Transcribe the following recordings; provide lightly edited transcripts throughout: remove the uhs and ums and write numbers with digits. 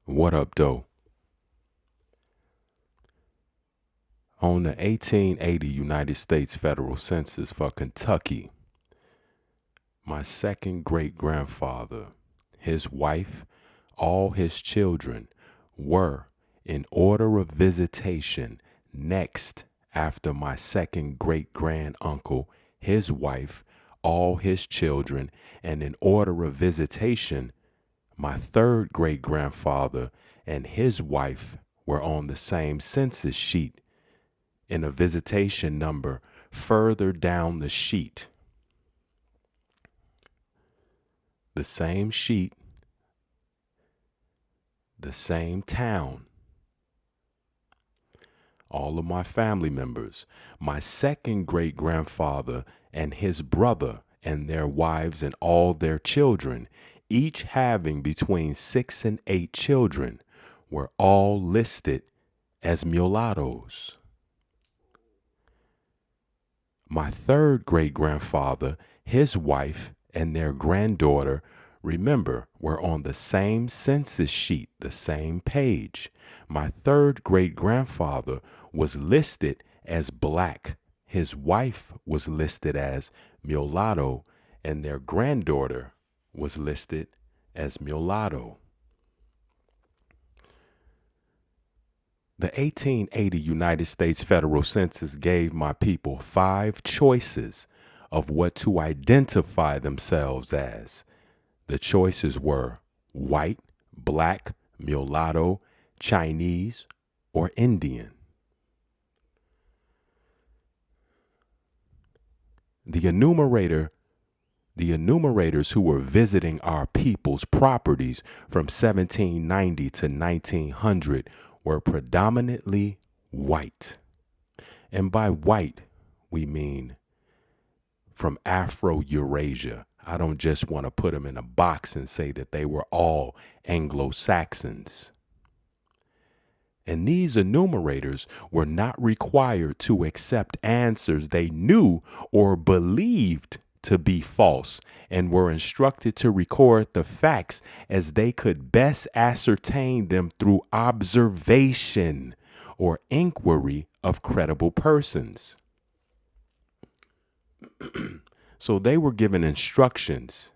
What up, though? On the 1880 United States federal census for Kentucky, my second great grandfather, his wife, all his children were, in order of visitation, next after my second great grand uncle, his wife, all his children, and in order of visitation, my third great grandfather and his wife were on the same census sheet in a visitation number further down the sheet. The same sheet, the same town. All of my family members, my second great grandfather and his brother and their wives and all their children, each having between 6 and 8 children, were all listed as mulattoes. My third great grandfather, his wife, and their granddaughter, remember, were on the same census sheet, the same page. My third great grandfather was listed as black. His wife was listed as mulatto, and their granddaughter was listed as mulatto. The 1880 United States federal census gave my people 5 choices of what to identify themselves as. The choices were white, black, mulatto, Chinese, or Indian. The enumerators who were visiting our people's properties from 1790 to 1900 were predominantly white. And by white, we mean from Afro-Eurasia. I don't just want to put them in a box and say that they were all Anglo-Saxons. And these enumerators were not required to accept answers they knew or believed to be false, and were instructed to record the facts as they could best ascertain them through observation or inquiry of credible persons. So they were given instructions,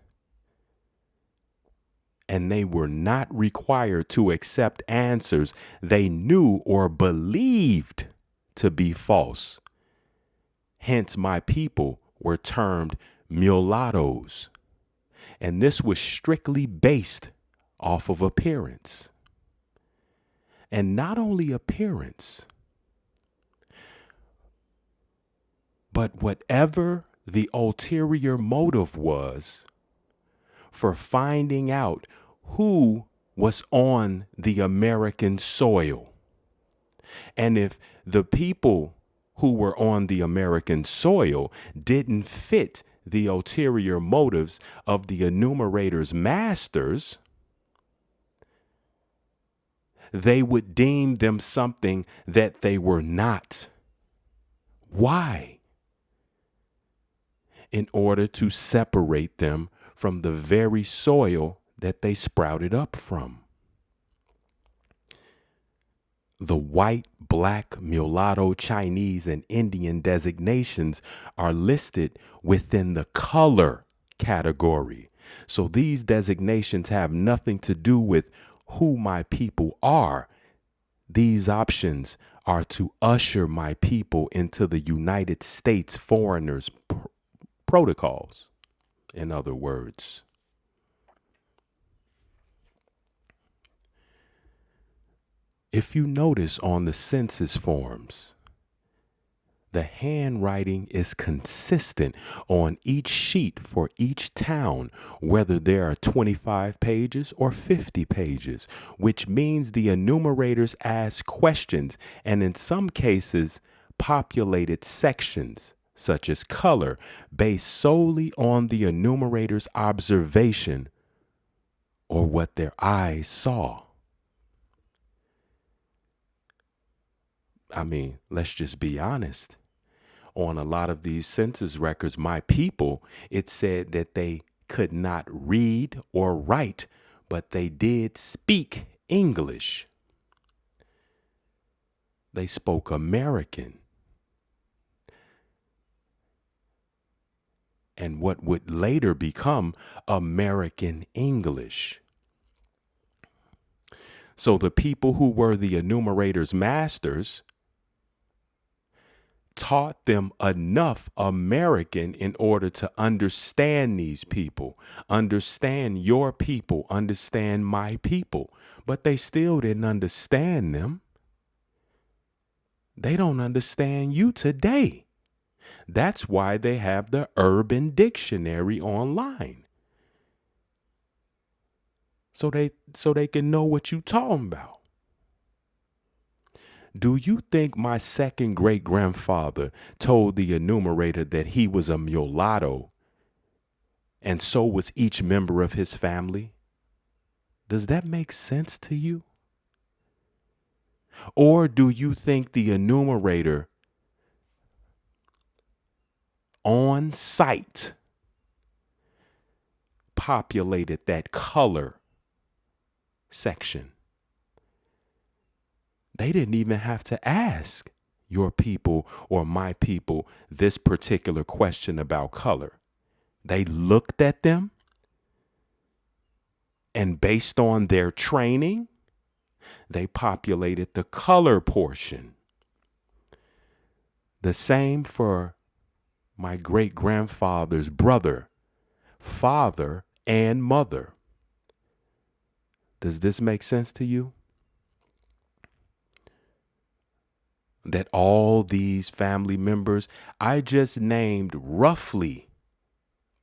and they were not required to accept answers they knew or believed to be false. Hence, my people were termed mulattoes, and this was strictly based off of appearance. And not only appearance, but whatever the ulterior motive was for finding out who was on the American soil. And if the people who were on the American soil didn't fit the ulterior motives of the enumerator's masters, they would deem them something that they were not. Why? In order to separate them from the very soil that they sprouted up from. The white, black, mulatto, Chinese, and Indian designations are listed within the color category. So these designations have nothing to do with who my people are. These options are to usher my people into the United States foreigners' protocols, in other words. If you notice on the census forms, the handwriting is consistent on each sheet for each town, whether there are 25 pages or 50 pages, which means the enumerators ask questions and in some cases populated sections, such as color, based solely on the enumerator's observation or what their eyes saw. I mean, let's just be honest. On a lot of these census records, my people, it said that they could not read or write, but they did speak English. They spoke American. And what would later become American English. So the people who were the enumerator's masters taught them enough American in order to understand these people, understand your people, understand my people. But they still didn't understand them. They don't understand you today. That's why they have the Urban Dictionary online. So they can know what you talking about. Do you think my second great grandfather told the enumerator that he was a mulatto and so was each member of his family? Does that make sense to you? Or do you think the enumerator on site populated that color section? They didn't even have to ask your people or my people this particular question about color. They looked at them, and based on their training, they populated the color portion. The same for my great grandfather's brother, father, and mother. Does this make sense to you? That all these family members I just named roughly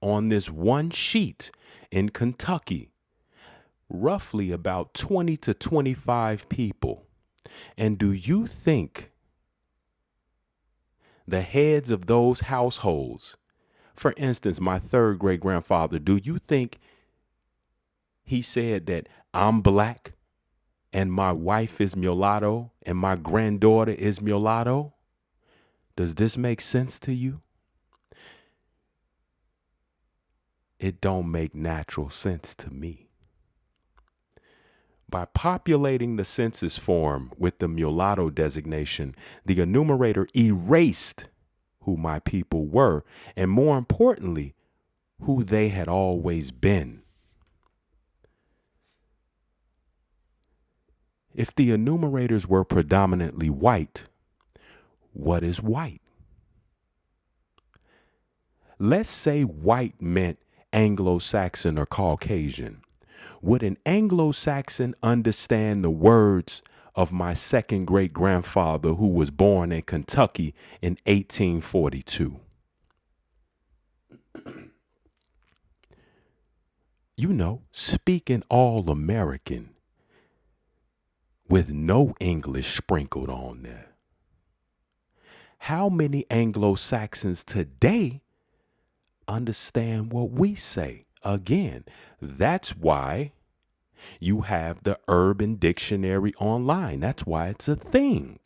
on this one sheet in Kentucky, roughly about 20 to 25 people. And do you think the heads of those households, for instance, my third great grandfather, do you think he said that I'm black and my wife is mulatto and my granddaughter is mulatto? Does this make sense to you? It don't make natural sense to me. By populating the census form with the mulatto designation, the enumerator erased who my people were, and more importantly, who they had always been. If the enumerators were predominantly white, what is white? Let's say white meant Anglo-Saxon or Caucasian. Would an Anglo-Saxon understand the words of my second great grandfather who was born in Kentucky in 1842? You know, speaking all American with no English sprinkled on there. How many Anglo-Saxons today understand what we say? Again, that's why you have the Urban Dictionary online. That's why it's a thing.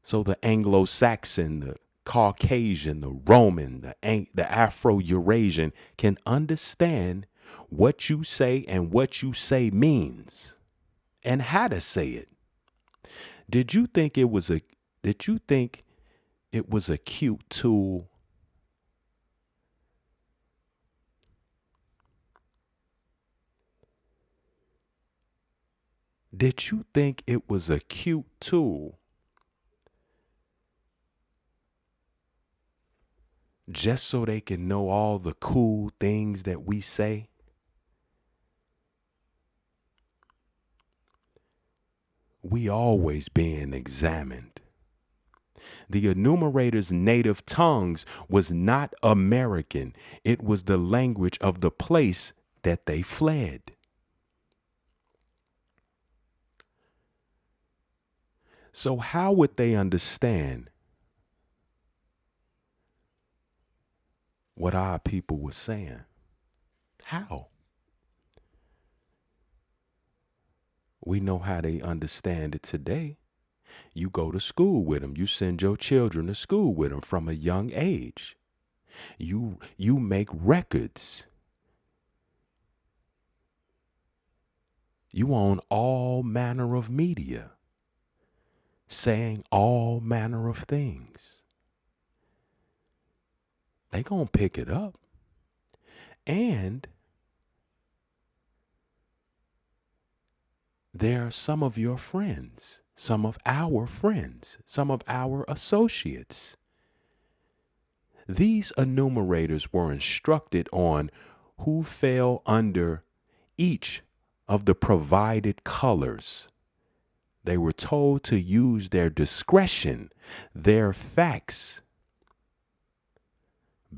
So the Anglo-Saxon, the Caucasian, the Roman, the Afro-Eurasian can understand what you say and what you say means and how to say it. Did you think it was a cute tool? Did you think it was a cute tool just so they can know all the cool things that we say? We always being examined. The enumerator's native tongues was not American. It was the language of the place that they fled. So how would they understand what our people were saying? How? We know how they understand it today. You go to school with them. You send your children to school with them from a young age. You make records. You own all manner of media saying all manner of things. They gonna pick it up. And they're some of your friends, some of our friends, some of our associates. These enumerators were instructed on who fell under each of the provided colors. They were told to use their discretion, their facts,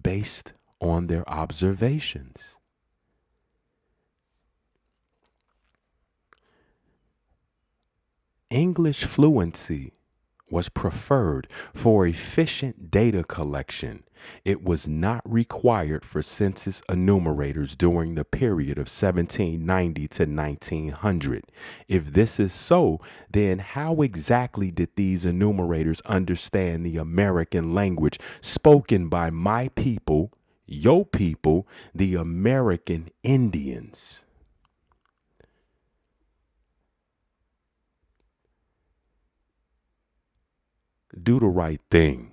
based on their observations. English fluency was preferred for efficient data collection. It was not required for census enumerators during the period of 1790 to 1900. If this is so, then how exactly did these enumerators understand the American language spoken by my people, your people, the American Indians? Do the right thing.